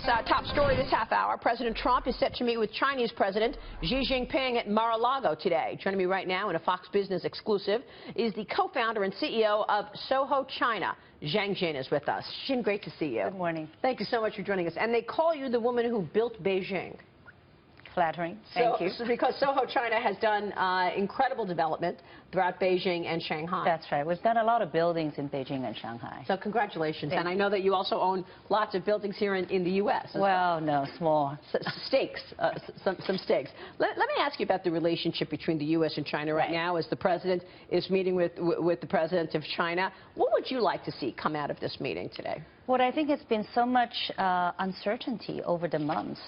top story this half hour. President Trump is set to meet with Chinese President Xi Jinping at Mar-a-Lago today. Joining me right now in a Fox Business exclusive is the co-founder and CEO of SOHO China. Zhang Xin is with us. Xin, great to see you. Good morning. Thank you so much for joining us. And they call you the woman who built Beijing. Flattering. Thank you. Because SOHO China has done incredible development throughout Beijing and Shanghai. That's right. We've done a lot of buildings in Beijing and Shanghai. So congratulations. Thank and I know that you also own lots of buildings here in the U.S. Well, no, small. Stakes, some stakes. Let me ask you about the relationship between the U.S. and China right now as the president is meeting with the president of China. What would you like to see come out of this meeting today? Well, I think it's been so much uncertainty over the months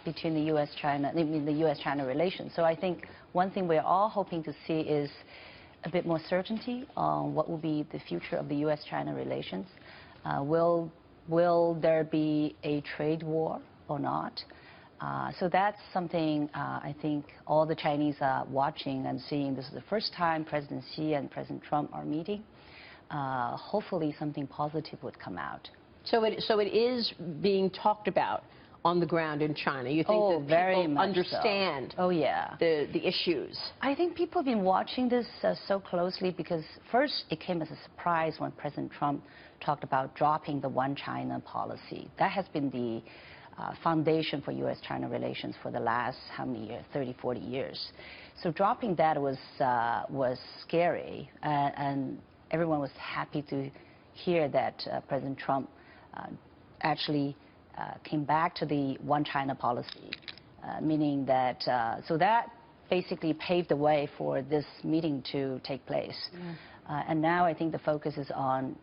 between the U.S.-China relations. So I think one thing we're all hoping to see is a bit more certainty on what will be the future of the U.S.-China relations. Will there be a trade war or not? So that's something I think all the Chinese are watching and seeing. This is the first time President Xi and President Trump are meeting. Hopefully something positive would come out. So it is being talked about on the ground in China. You think that people understand the issues? I think people have been watching this so closely because first it came as a surprise when President Trump talked about dropping the one China policy. That has been the foundation for U.S.-China relations for the last, how many years, 30, 40 years. So dropping that was scary, and everyone was happy to hear that President Trump actually came back to the one China policy, meaning that, so that basically paved the way for this meeting to take place. And now I think the focus is on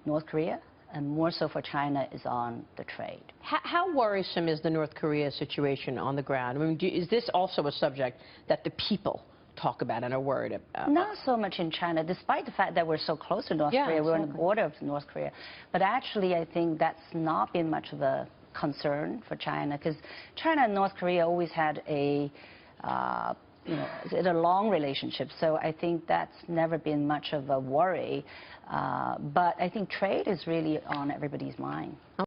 North Korea, and more so for China is on the trade. How worrisome is the North Korea situation on the ground? I mean, is this also a subject that the people talk about and are worried about? Not so much in China, despite the fact that we're so close to North Korea. We're on the border of North Korea. But actually, I think that's not been much of a concern for China, because China and North Korea always had a long relationship. So I think that's never been much of a worry. But I think trade is really on everybody's mind.